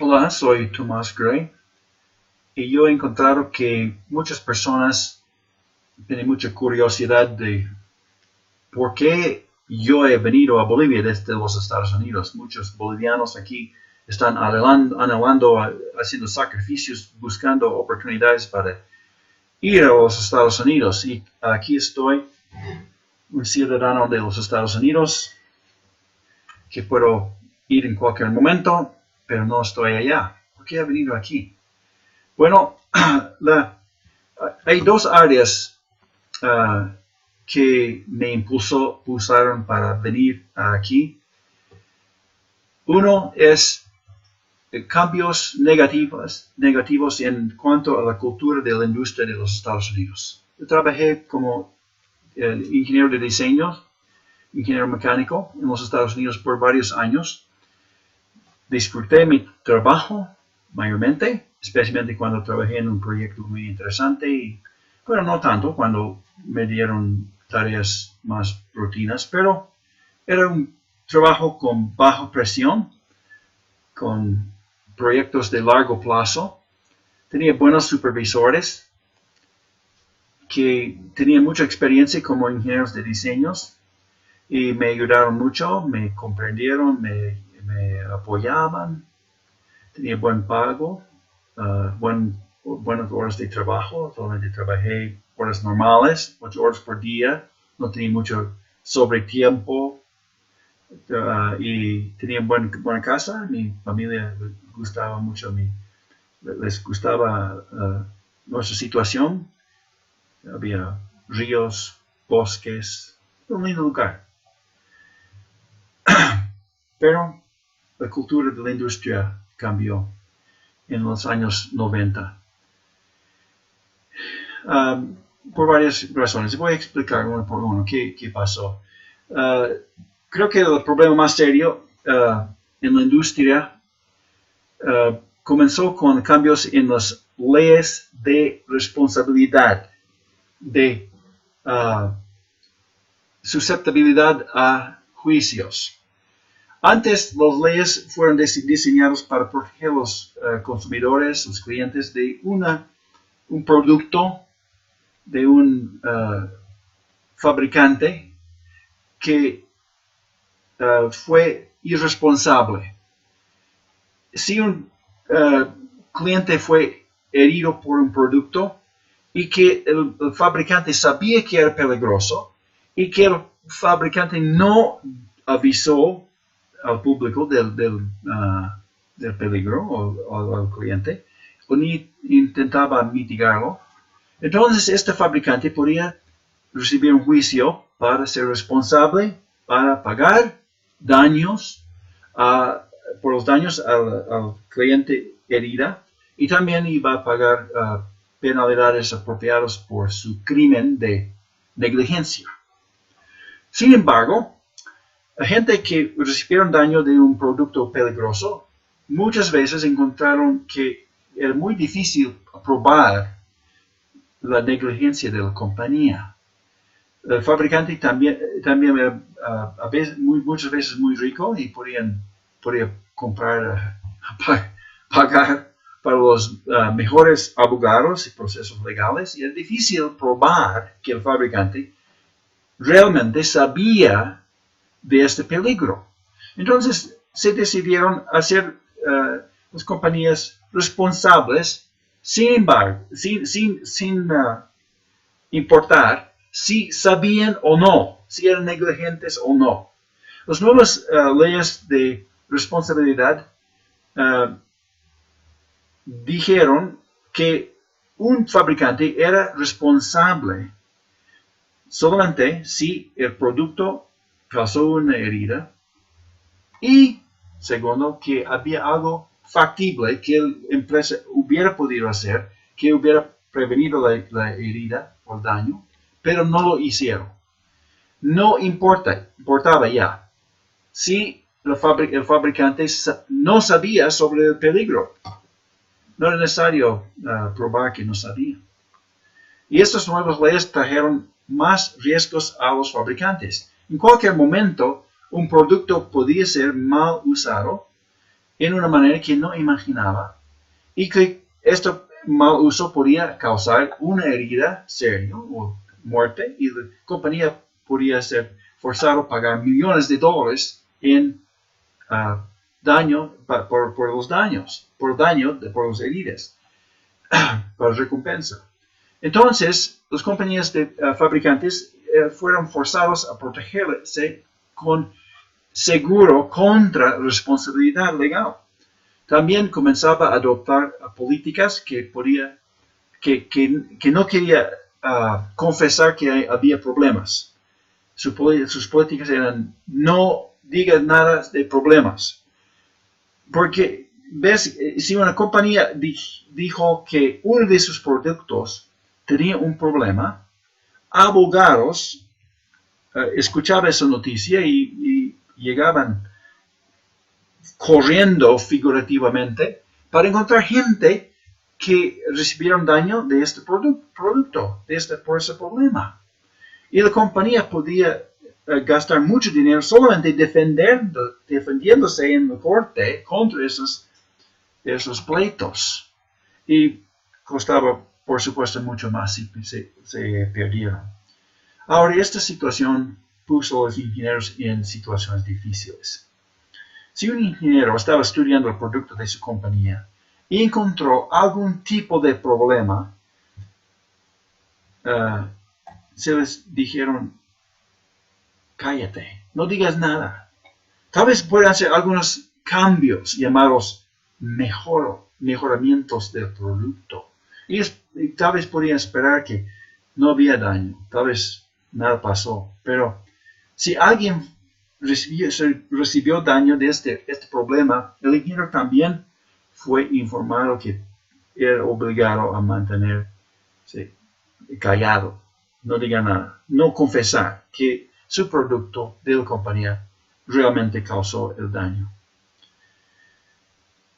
Hola, soy Thomas Gray y yo he encontrado que muchas personas tienen mucha curiosidad de por qué yo he venido a Bolivia desde los Estados Unidos. Muchos bolivianos aquí están anhelando, haciendo sacrificios, buscando oportunidades para ir a los Estados Unidos. Y aquí estoy, un ciudadano de los Estados Unidos, que puedo ir en cualquier momento, pero no estoy allá. ¿Por qué he venido aquí? Bueno, hay dos áreas que me impulsaron para venir aquí. Uno es cambios negativos en cuanto a la cultura de la industria de los Estados Unidos. Yo trabajé como ingeniero de diseño, ingeniero mecánico en los Estados Unidos por varios años. Disfruté mi trabajo mayormente, especialmente cuando trabajé en un proyecto muy interesante y, bueno, no tanto cuando me dieron tareas más rutinas, pero era un trabajo con baja presión, con proyectos de largo plazo. Tenía buenos supervisores que tenían mucha experiencia como ingenieros de diseños y me ayudaron mucho, me comprendieron, me apoyaban. Tenía buen pago, buenas horas de trabajo. Solamente trabajé horas normales, 8 horas por día. No tenía mucho sobretiempo y tenía buena casa. Mi familia gustaba mucho, les gustaba nuestra situación. Había ríos, bosques, un lindo lugar. Pero la cultura de la industria cambió en los años 90. Por varias razones. Voy a explicar uno por uno qué pasó. Creo que el problema más serio en la industria comenzó con cambios en las leyes de responsabilidad, de susceptibilidad a juicios. Antes, las leyes fueron diseñadas para proteger a los consumidores, los clientes, de un producto de un fabricante que fue irresponsable. Si un cliente fue herido por un producto y que el fabricante sabía que era peligroso y que el fabricante no avisó al público del peligro o al cliente, o ni intentaba mitigarlo, entonces este fabricante podía recibir un juicio para ser responsable, para pagar daños por los daños al cliente herida, y también iba a pagar penalidades apropiadas por su crimen de negligencia. Sin embargo, la gente que recibieron daño de un producto peligroso muchas veces encontraron que era muy difícil probar la negligencia de la compañía. El fabricante también era muchas veces muy rico y podía pagar para los mejores abogados y procesos legales, y era difícil probar que el fabricante realmente sabía de este peligro. Entonces se decidieron hacer las compañías responsables sin importar si sabían o no, si eran negligentes o no. Las nuevas leyes de responsabilidad dijeron que un fabricante era responsable solamente si el producto causó una herida y, segundo, que había algo factible que la empresa hubiera podido hacer, que hubiera prevenido la herida o daño, pero no lo hicieron. No importaba ya si el fabricante no sabía sobre el peligro. No era necesario probar que no sabía. Y estas nuevas leyes trajeron más riesgos a los fabricantes. En cualquier momento, un producto podía ser mal usado en una manera que no imaginaba y que este mal uso podía causar una herida seria o muerte y la compañía podía ser forzada a pagar millones de dólares en daño por los daños, por las heridas, para recompensa. Entonces, las compañías de fabricantes fueron forzados a protegerse con seguro contra responsabilidad legal. También comenzaba a adoptar políticas que no quería confesar que había problemas. Sus políticas eran no digas nada de problemas. Porque, ves, si una compañía dijo que uno de sus productos tenía un problema, abogados escuchaban esa noticia y llegaban corriendo figurativamente para encontrar gente que recibieron daño de este producto, por ese problema. Y la compañía podía gastar mucho dinero solamente defendiéndose en la corte contra esos pleitos. Y costaba, por supuesto, mucho más si se perdieron. Ahora, esta situación puso a los ingenieros en situaciones difíciles. Si un ingeniero estaba estudiando el producto de su compañía y encontró algún tipo de problema, se les dijeron, cállate, no digas nada. Tal vez puedan hacer algunos cambios llamados mejoramientos del producto. Y tal vez podían esperar que no había daño, tal vez nada pasó. Pero si alguien recibió daño de este problema, el ingeniero también fue informado que era obligado a mantenerse callado, no diga nada, no confesar que su producto de la compañía realmente causó el daño.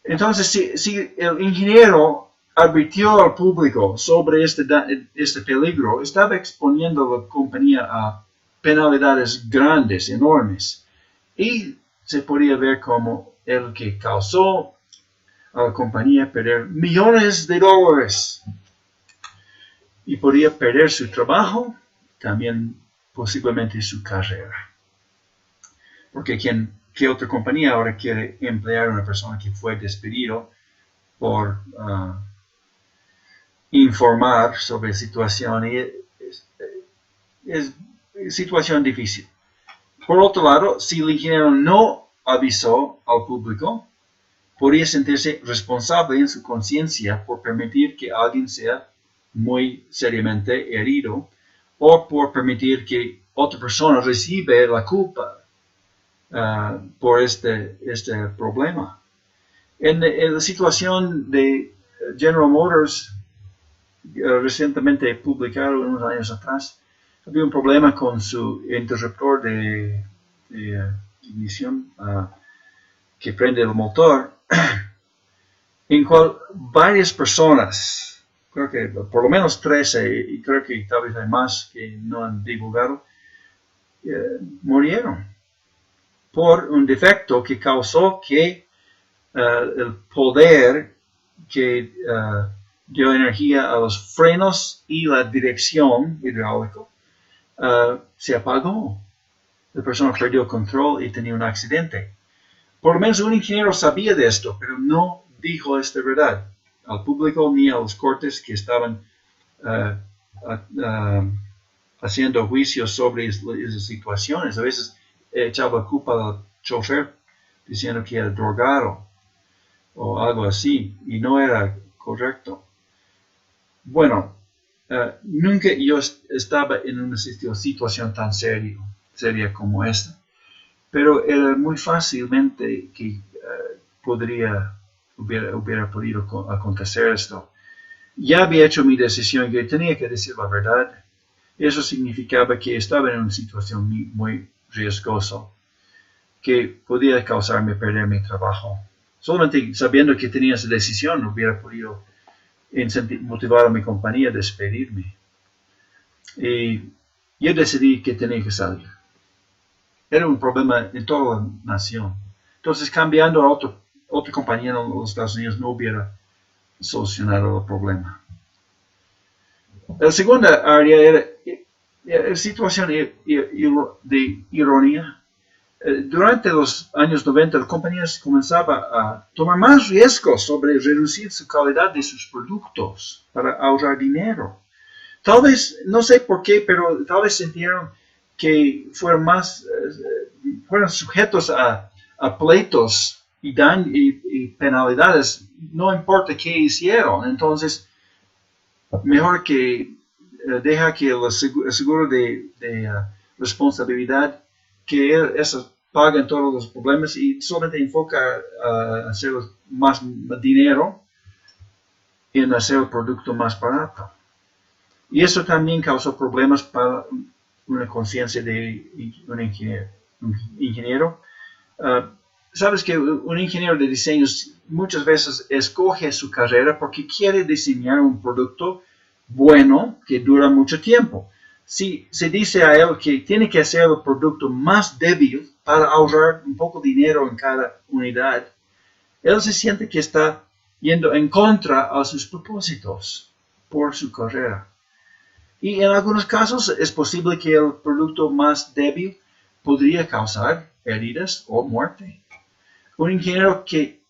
Entonces, si el ingeniero advirtió al público sobre este peligro, estaba exponiendo a la compañía a penalidades grandes, enormes, y se podía ver como el que causó a la compañía perder millones de dólares y podía perder su trabajo, también posiblemente su carrera. Porque ¿qué otra compañía ahora quiere emplear a una persona que fue despedido por informar sobre la situación? Y es situación difícil. Por otro lado, si el ingeniero no avisó al público, podría sentirse responsable en su conciencia por permitir que alguien sea muy seriamente herido o por permitir que otra persona reciba la culpa por este problema. En la situación de General Motors, recientemente publicado unos años atrás, había un problema con su interruptor de ignición que prende el motor, en cual varias personas, creo que por lo menos 13, y creo que tal vez hay más que no han divulgado, murieron por un defecto que causó que el poder que dio energía a los frenos y la dirección hidráulica se apagó. La persona perdió el control y tenía un accidente. Por lo menos un ingeniero sabía de esto, pero no dijo esta verdad al público ni a los cortes que estaban haciendo juicios sobre esas situaciones. A veces echaba culpa al chofer diciendo que era drogado o algo así, y no era correcto. Bueno, nunca yo estaba en una situación tan seria como esta, pero era muy fácilmente que hubiera podido acontecer esto. Ya había hecho mi decisión, que tenía que decir la verdad. Eso significaba que estaba en una situación muy riesgosa, que podía causarme perder mi trabajo. Solamente sabiendo que tenía esa decisión, hubiera podido motivar a mi compañía a despedirme. Y yo decidí que tenía que salir. Era un problema en toda la nación. Entonces, cambiando a otra compañía en los Estados Unidos no hubiera solucionado el problema. La segunda área era situación de ironía. Durante los años 90, la compañía comenzaba a tomar más riesgos sobre reducir su calidad de sus productos para ahorrar dinero. Tal vez, no sé por qué, pero tal vez sintieron que fueron sujetos a pleitos y penalidades, no importa qué hicieron. Entonces, mejor que deja que el seguro de responsabilidad, que eso paguen todos los problemas y solamente enfoca a hacer más dinero en hacer el producto más barato. Y eso también causó problemas para una conciencia de un ingeniero. Sabes que un ingeniero de diseño muchas veces escoge su carrera porque quiere diseñar un producto bueno que dura mucho tiempo. Si se dice a él que tiene que hacer el producto más débil para ahorrar un poco de dinero en cada unidad, él se siente que está yendo en contra de sus propósitos por su carrera. Y en algunos casos es posible que el producto más débil podría causar heridas o muerte. Un ingeniero que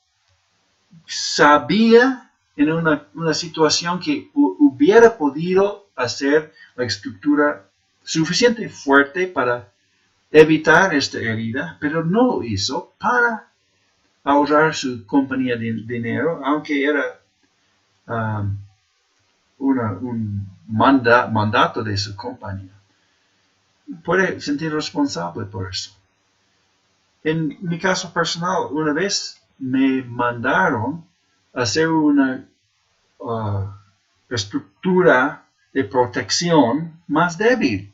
sabía en una situación que hubiera podido hacer la estructura suficiente fuerte para evitar esta herida, pero no lo hizo para ahorrar su compañía de dinero, aunque era un mandato de su compañía. Puede sentir responsable por eso. En mi caso personal, una vez me mandaron a hacer una estructura de protección más débil.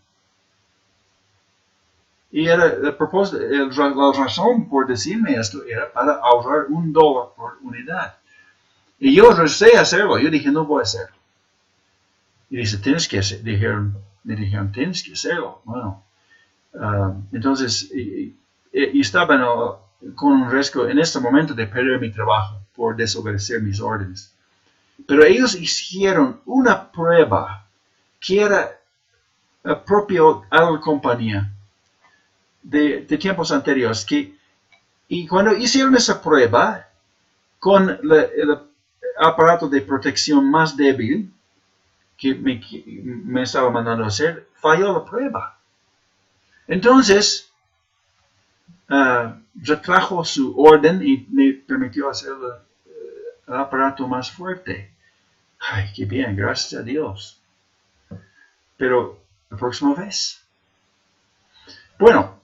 Y la razón por decirme esto era para ahorrar $1 por unidad. Y yo rehusé hacerlo. Yo dije, no voy a hacerlo. Y dice, tienes que hacerlo. Me dijeron, tienes que hacerlo. Bueno, entonces, y estaba con un riesgo en este momento de perder mi trabajo por desobedecer mis órdenes. Pero ellos hicieron una prueba que era propio a la compañía de tiempos anteriores. Y cuando hicieron esa prueba con el aparato de protección más débil que me estaba mandando a hacer, falló la prueba. Entonces, retrajo su orden y me permitió hacer el aparato más fuerte. Ay, qué bien, gracias a Dios. Pero la próxima vez. Bueno,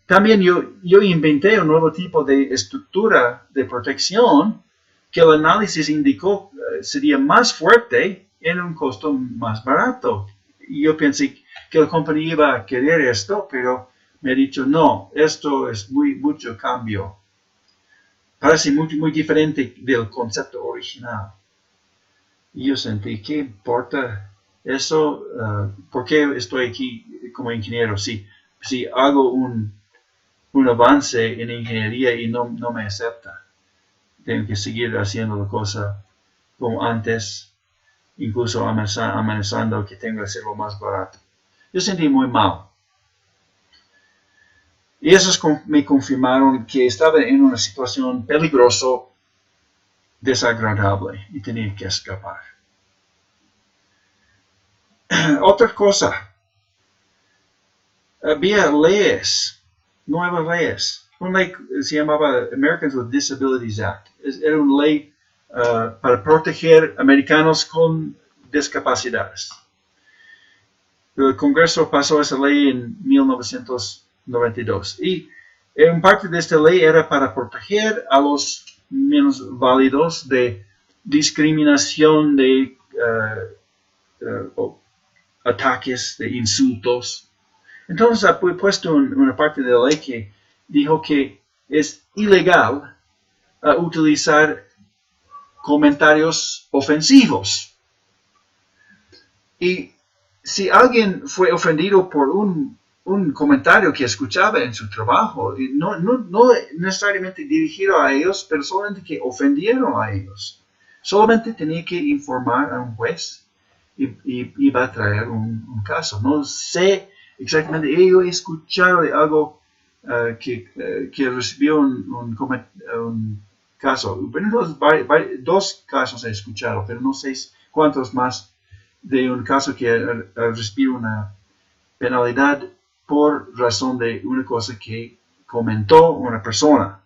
también yo inventé un nuevo tipo de estructura de protección que el análisis indicó sería más fuerte en un costo más barato. Y yo pensé que la compañía iba a querer esto, pero me ha dicho, no, esto es mucho cambio. Parece muy diferente del concepto original. Y yo sentí, ¿qué importa eso? ¿Por qué estoy aquí como ingeniero? Si hago un avance en ingeniería y no me acepta, tengo que seguir haciendo la cosa como antes, incluso amenazando que tengo que hacerlo más barato. Yo sentí muy mal. Y esos me confirmaron que estaba en una situación peligrosa, desagradable, y tenía que escapar. Otra cosa, había leyes, nuevas leyes. Una ley se llamaba Americans with Disabilities Act. Era una ley para proteger americanos con discapacidades. El Congreso pasó esa ley en 1992 y en parte de esta ley era para proteger a los menos válidos de discriminación, de ataques, de insultos. Entonces ha puesto una parte de la ley que dijo que es ilegal utilizar comentarios ofensivos. Y si alguien fue ofendido por un un comentario que escuchaba en su trabajo, y no necesariamente dirigido a ellos, pero solamente que ofendieron a ellos. Solamente tenía que informar a un juez y iba a traer un caso. No sé exactamente, yo he escuchado de algo que recibió un caso. Bueno, dos casos he escuchado, pero no sé cuántos más de un caso que recibió una penalidad por razón de una cosa que comentó una persona.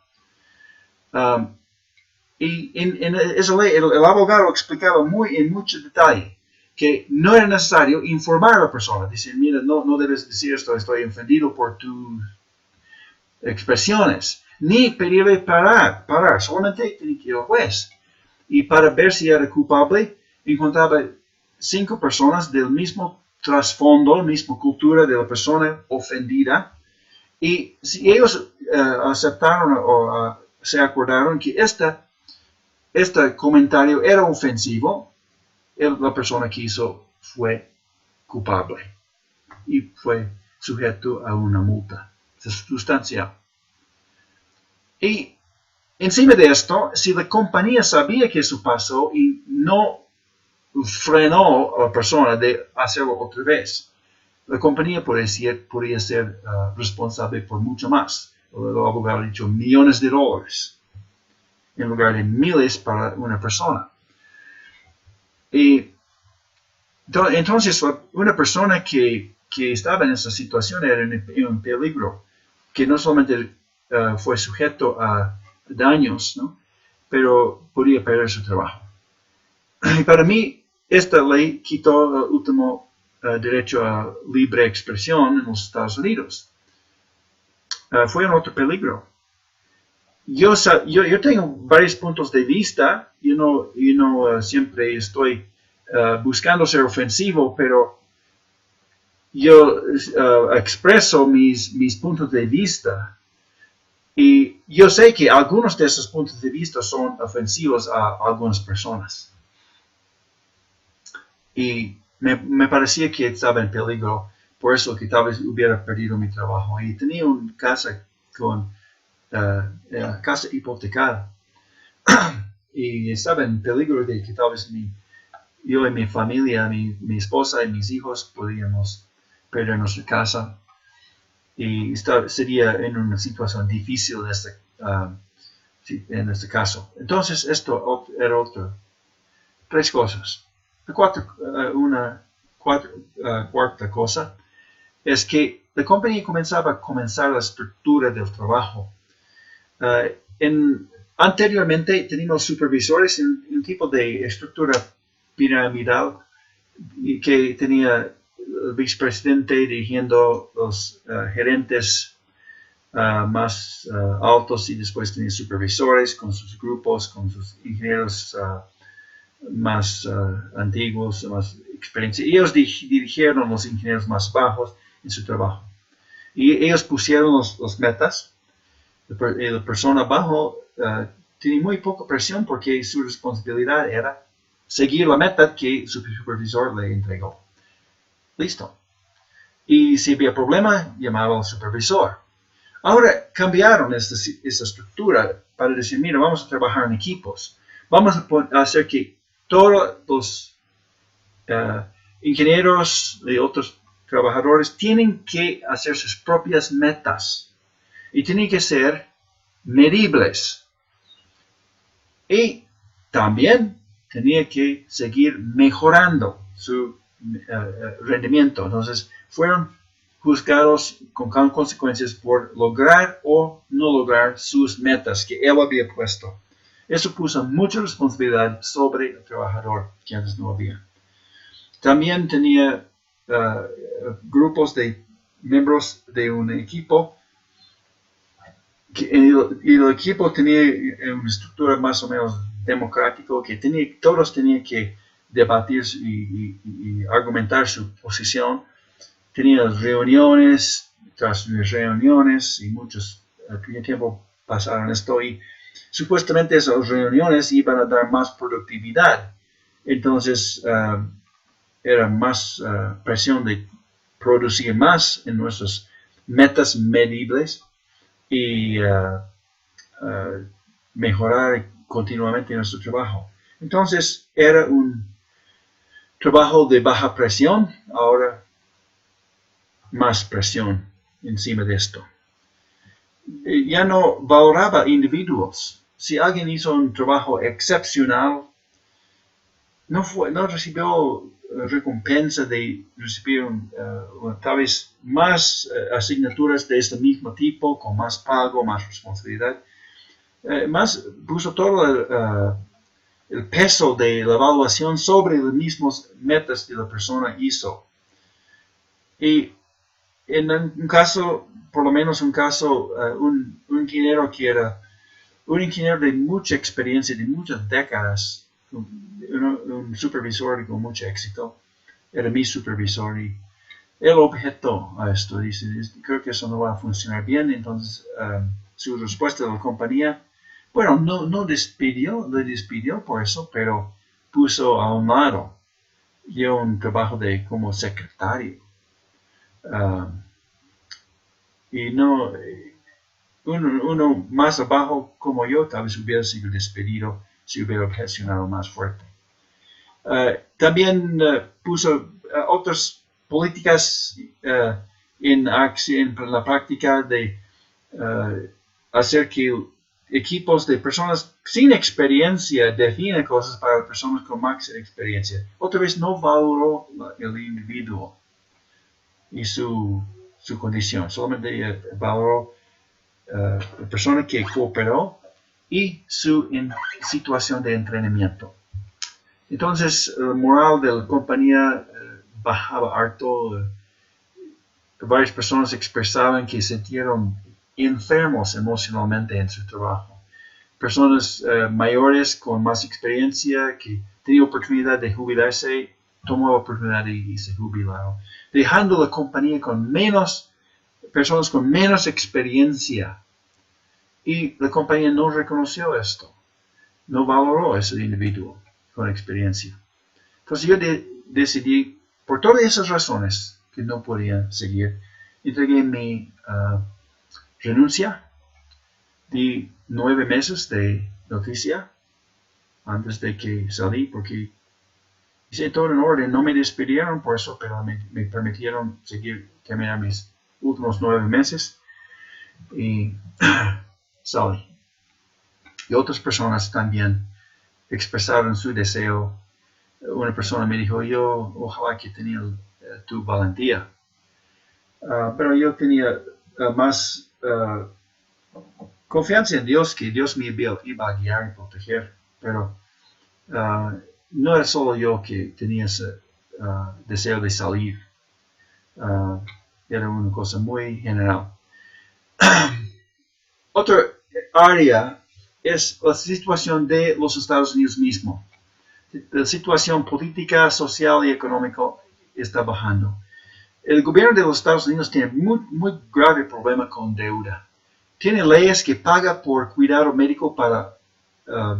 Y en esa ley el abogado explicaba en mucho detalle que no era necesario informar a la persona. Dice, mira, no debes decir esto, estoy ofendido por tus expresiones. Ni pedirle parar, solamente tenía que ir al juez. Y para ver si era culpable, encontraba 5 personas del mismo trasfondo, misma cultura de la persona ofendida. Y si ellos aceptaron o se acordaron que este comentario era ofensivo, la persona que hizo fue culpable y fue sujeto a una multa sustancial. Y encima de esto, si la compañía sabía que eso pasó y no frenó a la persona de hacerlo otra vez, la compañía podría ser responsable por mucho más. El abogado ha dicho millones de dólares en lugar de miles para una persona. Y entonces, una persona que estaba en esa situación era en peligro, que no solamente fue sujeto a daños, ¿no? Pero podía perder su trabajo. Y para mí, esta ley quitó el último derecho a libre expresión en los Estados Unidos. Fue un otro peligro. Yo tengo varios puntos de vista. Yo no siempre estoy buscando ser ofensivo, pero yo expreso mis puntos de vista. Y yo sé que algunos de esos puntos de vista son ofensivos a algunas personas. Y me parecía que estaba en peligro, por eso que tal vez hubiera perdido mi trabajo. Y tenía una casa casa hipotecada. Y estaba en peligro de que tal vez yo y mi familia, mi esposa y mis hijos podríamos perder nuestra casa. Y sería en una situación difícil en este caso. Entonces, esto era otra. 3 cosas. Cuarta cosa es que la compañía comenzaba a comenzar la estructura del trabajo. Anteriormente teníamos supervisores en un tipo de estructura piramidal que tenía el vicepresidente dirigiendo los gerentes más altos y después tenía supervisores con sus grupos, con sus ingenieros más antiguos, más experiencia. Ellos dirigieron los ingenieros más bajos en su trabajo. Y ellos pusieron los metas. La persona abajo tiene muy poca presión porque su responsabilidad era seguir la meta que su supervisor le entregó. Listo. Y si había problema, llamaba al supervisor. Ahora cambiaron esta estructura para decir, mira, vamos a trabajar en equipos. Vamos a hacer que todos los ingenieros y otros trabajadores tienen que hacer sus propias metas y tienen que ser medibles. Y también tenía que seguir mejorando su rendimiento. Entonces, fueron juzgados con consecuencias por lograr o no lograr sus metas que él había puesto. Eso puso mucha responsabilidad sobre el trabajador, que antes no había. También tenía grupos de miembros de un equipo y el equipo tenía una estructura más o menos democrática que todos tenían que debatir y argumentar su posición. Tenía reuniones tras reuniones y muchos al primer tiempo pasaron esto y supuestamente esas reuniones iban a dar más productividad. Entonces era más presión de producir más en nuestras metas medibles y mejorar continuamente nuestro trabajo. Entonces era un trabajo de baja presión, ahora más presión encima de esto. Ya no valoraba individuos. Si alguien hizo un trabajo excepcional, no recibió recompensa de recibir tal vez más asignaturas de este mismo tipo, con más pago, más responsabilidad. Más puso todo el peso de la evaluación sobre los mismos metas que la persona hizo. Y en un caso, por lo menos un caso, un ingeniero que era un ingeniero de mucha experiencia, de muchas décadas, un supervisor con mucho éxito, era mi supervisor y él objetó a esto, dice, creo que eso no va a funcionar bien. Entonces su respuesta de la compañía, bueno, no le despidió por eso, pero puso a un lado yo un trabajo de como secretario. Y no, uno más abajo como yo tal vez hubiera sido despedido si hubiera objecionado más fuerte. También puso otras políticas en acción, en la práctica de hacer que equipos de personas sin experiencia definen cosas para personas con más experiencia. Otra vez no valoró el individuo y su condición, solamente valoró la persona que cooperó y su situación de entrenamiento. Entonces, la moral de la compañía bajaba harto. Varias personas expresaban que se sintieron enfermos emocionalmente en su trabajo. Personas mayores con más experiencia que tenían oportunidad de jubilarse, tomó la oportunidad y se jubilaron, dejando la compañía con personas con menos experiencia. Y la compañía no reconoció esto, no valoró a ese individuo con experiencia. Entonces yo decidí, por todas esas razones que no podía seguir, entregué mi renuncia, di 9 meses de noticia antes de que salí, porque hice todo en orden, no me despidieron por eso, pero me permitieron terminar mis últimos 9 meses y salí. Y otras personas también expresaron su deseo. Una persona me dijo, yo ojalá que tenía tu valentía. Pero yo tenía más confianza en Dios, que Dios me iba a guiar y proteger. Pero no era solo yo que tenía ese deseo de salir. Era una cosa muy general. Otra área es la situación de los Estados Unidos mismos. La situación política, social y económica está bajando. El gobierno de los Estados Unidos tiene muy grave problema con deuda. Tiene leyes que paga por cuidado médico para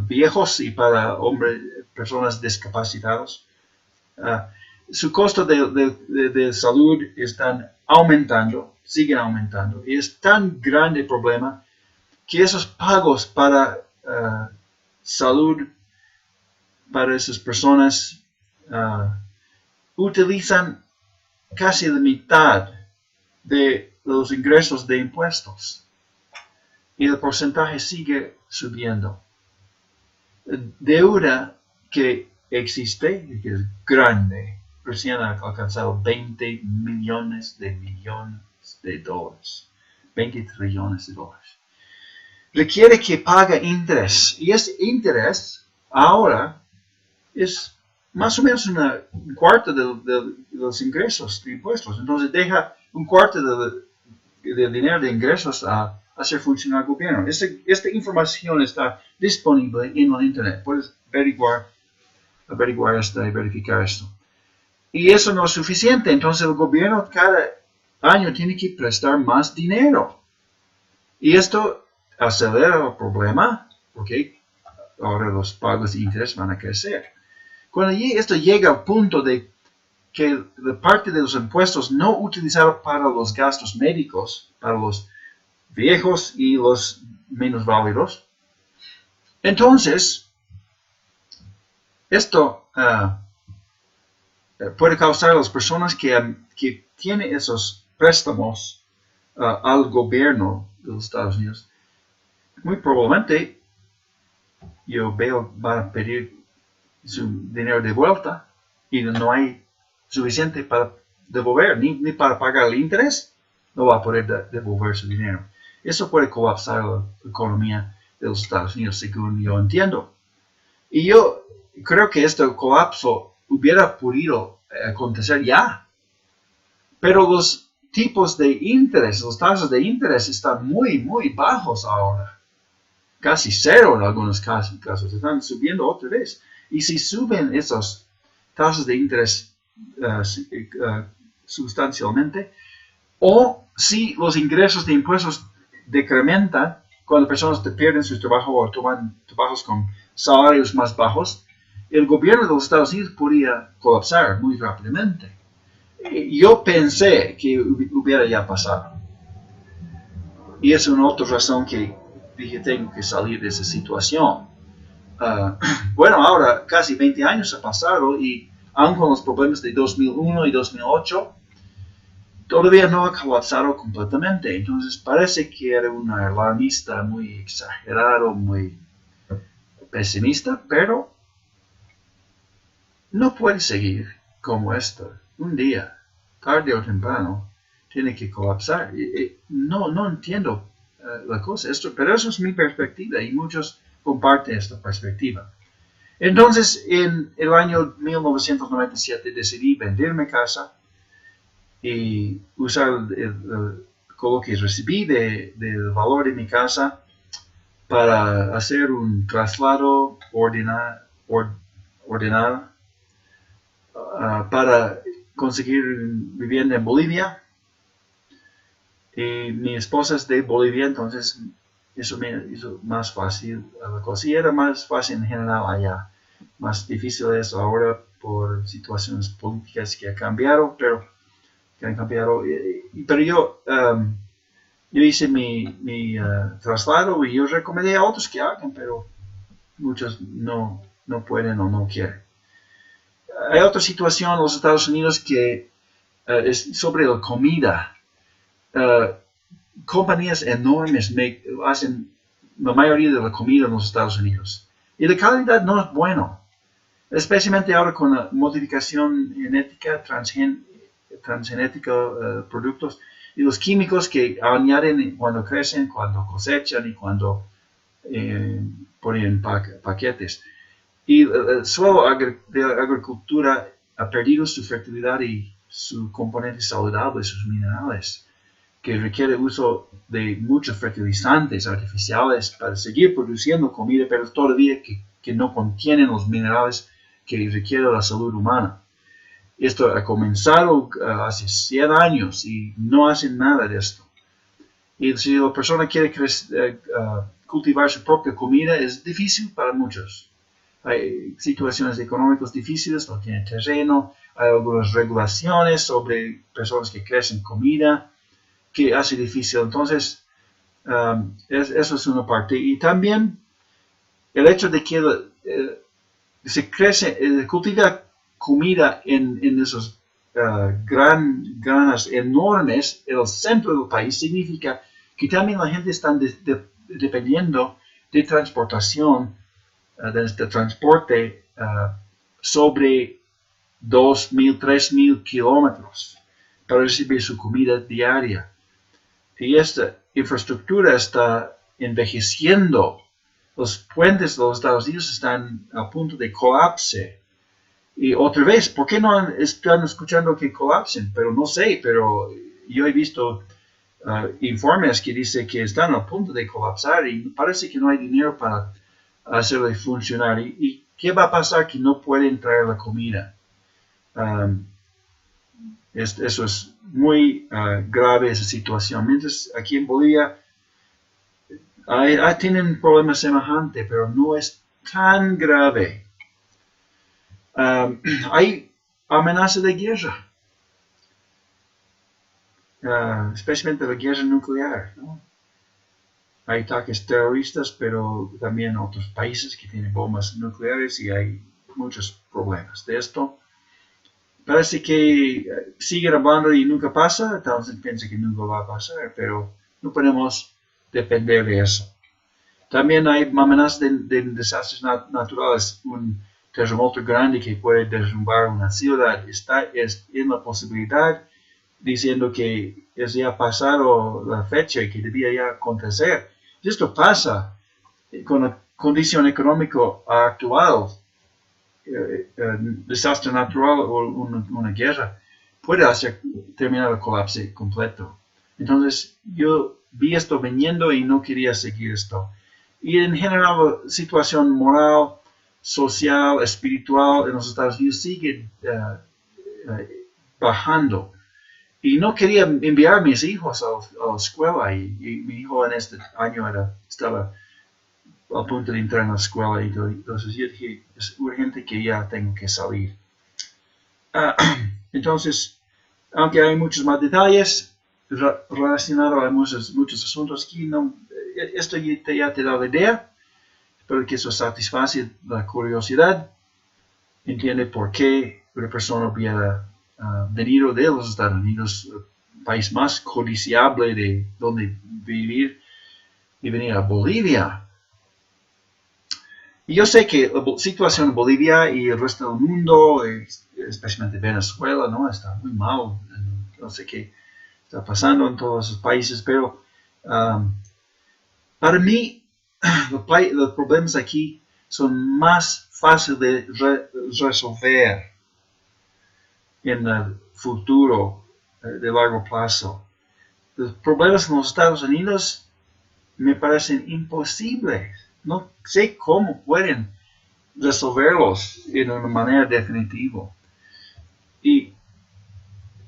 viejos y para personas discapacitadas. Su costo de salud están aumentando, siguen aumentando. Y es tan grande el problema que esos pagos para salud para esas personas utilizan casi la mitad de los ingresos de impuestos y el porcentaje sigue subiendo. Deuda que existe, que es grande, recién ha alcanzado 20 millones de dólares, 20 trillones de dólares. Requiere que pague interés, y ese interés ahora es más o menos un cuarto de los ingresos de impuestos. Entonces deja un cuarto del dinero de ingresos a hacer funcionar el gobierno. Esta información está disponible en el internet. Puedes averiguar esto y verificar esto. Y eso no es suficiente. Entonces el gobierno cada año tiene que prestar más dinero. Y esto acelera el problema, porque ahora los pagos de interés van a crecer. Cuando esto llega al punto de que la parte de los impuestos no utilizada para los gastos médicos, para los viejos y los menos válidos. Entonces, esto puede causar a las personas que tienen esos préstamos al gobierno de los Estados Unidos, muy probablemente yo veo van a pedir su dinero de vuelta y no hay suficiente para devolver, ni para pagar el interés, no va a poder devolver su dinero. Eso puede colapsar la economía de los Estados Unidos, según yo entiendo. Y yo creo que este colapso hubiera podido acontecer ya. Pero los tipos de interés, las tasas de interés están muy, muy bajos ahora. Casi cero en algunos casos. Están subiendo otra vez. Y si suben esas tasas de interés sustancialmente, o si los ingresos de impuestos decrementan cuando personas pierden su trabajo o toman trabajos con salarios más bajos, el gobierno de los Estados Unidos podría colapsar muy rápidamente. Yo pensé que hubiera ya pasado. Y es una otra razón que dije, tengo que salir de esa situación. Bueno, ahora casi 20 años ha pasado y aun con los problemas de 2001 y 2008, todavía no ha colapsado completamente. Entonces parece que era un alarmista muy exagerado, muy pesimista, pero no puede seguir como esto. Un día, tarde o temprano, tiene que colapsar. No entiendo la cosa, pero eso es mi perspectiva y muchos comparten esta perspectiva. Entonces, en el año 1997 decidí vender mi casa y usar lo que recibí del valor de mi casa para hacer un traslado ordenado para conseguir vivienda en Bolivia. Y mi esposa es de Bolivia, entonces eso me hizo más fácil la cosa. Y era más fácil en general allá. Más difícil es ahora por situaciones políticas que han cambiado, pero yo hice mi traslado y yo recomendé a otros que hagan, pero muchos no pueden o no quieren. Hay otra situación en los Estados Unidos que es sobre la comida. Compañías enormes hacen la mayoría de la comida en los Estados Unidos. Y la calidad no es buena. Especialmente ahora con la modificación genética, transgenética, productos y los químicos que añaden cuando crecen, cuando cosechan y cuando ponen paquetes. Y el suelo de la agricultura ha perdido su fertilidad y su componente saludable, sus minerales, que requiere uso de muchos fertilizantes artificiales para seguir produciendo comida, pero todavía que no contienen los minerales que requiere la salud humana. Esto ha comenzado hace 100 años y no hacen nada de esto. Y si la persona quiere cultivar su propia comida, es difícil para muchos. Hay situaciones económicas difíciles, no tienen terreno, hay algunas regulaciones sobre personas que crecen comida, que hace difícil. Entonces, eso es una parte. Y también el hecho de que se cultiva comida en esos granas enormes en el centro del país, significa que también la gente está dependiendo de transportación, de transporte sobre 2.000, 3.000 kilómetros para recibir su comida diaria. Y esta infraestructura está envejeciendo. Los puentes de los Estados Unidos están a punto de colapse. Y otra vez, ¿por qué no están escuchando que colapsen? Pero no sé, pero yo he visto informes que dicen que están a punto de colapsar y parece que no hay dinero para hacerlo funcionar. ¿Y qué va a pasar que no pueden traer la comida? Eso es muy grave, esa situación. Mientras aquí en Bolivia tienen un problema semejante, pero no es tan grave. Hay amenaza de guerra, especialmente la guerra nuclear, ¿no? Hay ataques terroristas, pero también otros países que tienen bombas nucleares y hay muchos problemas de esto. Parece que siguen hablando y nunca pasa, entonces piensa que nunca va a pasar, pero no podemos depender de eso. También hay amenazas de desastres naturales. Un terremoto grande que puede derrumbar una ciudad está en la posibilidad, diciendo que es ya pasado la fecha y que debía ya acontecer. Si esto pasa con la condición económica actual, desastre natural o una guerra, puede hacer terminar el colapso completo. Entonces yo vi esto viniendo y no quería seguir esto. Y en general la situación moral, social, espiritual en los Estados Unidos sigue bajando. Y no quería enviar a mis hijos a la escuela. Y mi hijo en este año estaba a punto de entrar en la escuela. Y entonces yo dije, es urgente que ya tengo que salir. Entonces, aunque hay muchos más detalles relacionados a muchos asuntos aquí, esto ya te da la idea. Espero que eso satisface la curiosidad. Entiende por qué una persona hubiera venido de los Estados Unidos, el país más codiciable de donde vivir, y venir a Bolivia. Y yo sé que la situación en Bolivia y el resto del mundo, especialmente Venezuela, ¿no? Está muy mal. No sé qué está pasando en todos esos países, pero para mí los problemas aquí son más fáciles de resolver en el futuro de largo plazo. Los problemas en los Estados Unidos me parecen imposibles. No sé cómo pueden resolverlos de una manera definitiva. Y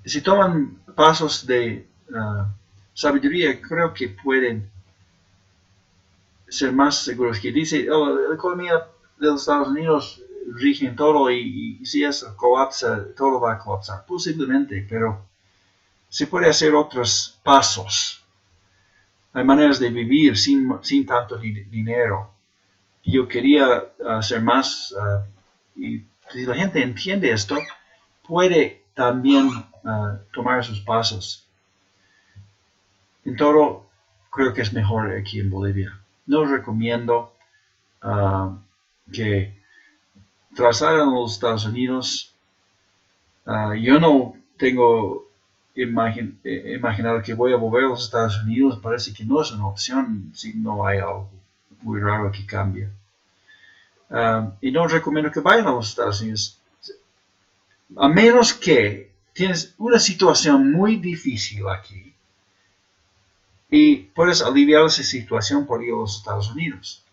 si toman pasos de sabiduría, creo que pueden ser más seguros. Que dice, la economía de los Estados Unidos rige en todo y si eso colapsa, todo va a colapsar. Posiblemente, pero se puede hacer otros pasos. Hay maneras de vivir sin tanto dinero. Yo quería hacer más y si la gente entiende esto, puede también tomar sus pasos. En todo, creo que es mejor aquí en Bolivia. No recomiendo que trasladen a los Estados Unidos. Yo no tengo imaginado que voy a volver a los Estados Unidos. Parece que no es una opción si no hay algo muy raro que cambie. Y no recomiendo que vayan a los Estados Unidos. A menos que tienes una situación muy difícil aquí y puedes aliviar esa situación por ir a los Estados Unidos.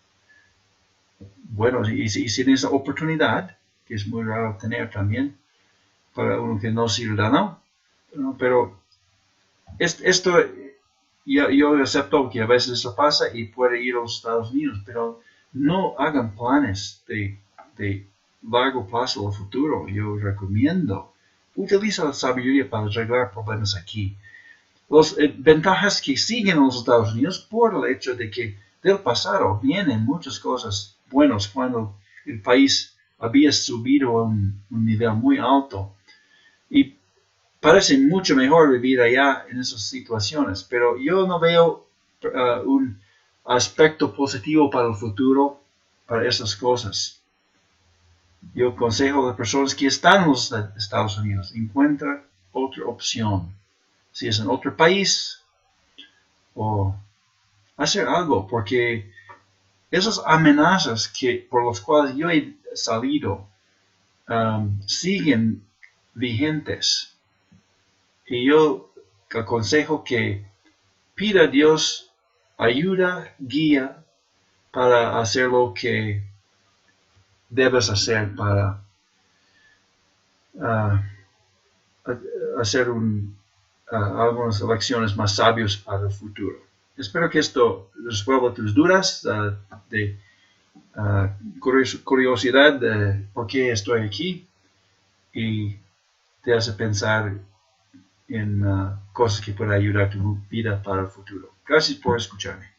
Bueno, y si tienes la oportunidad, que es muy raro tener también, para uno que no es ciudadano, pero esto yo acepto que a veces eso pasa y puede ir a los Estados Unidos, pero no hagan planes de largo plazo al futuro. Yo recomiendo utiliza la sabiduría para arreglar problemas aquí. Las ventajas que siguen en los Estados Unidos por el hecho de que del pasado vienen muchas cosas buenas cuando el país había subido a un nivel muy alto y parece mucho mejor vivir allá en esas situaciones, pero yo no veo un aspecto positivo para el futuro para esas cosas. Yo aconsejo a las personas que están en los Estados Unidos, encuentra otra opción. Si es en otro país, o hacer algo, porque esas amenazas por las cuales yo he salido siguen vigentes. Y yo aconsejo que pida a Dios ayuda, guía, para hacer lo que debes hacer para hacer algunas elecciones más sabias para el futuro. Espero que esto resuelva tus dudas de curiosidad de por qué estoy aquí y te hace pensar en cosas que pueden ayudar a tu vida para el futuro. Gracias por escucharme.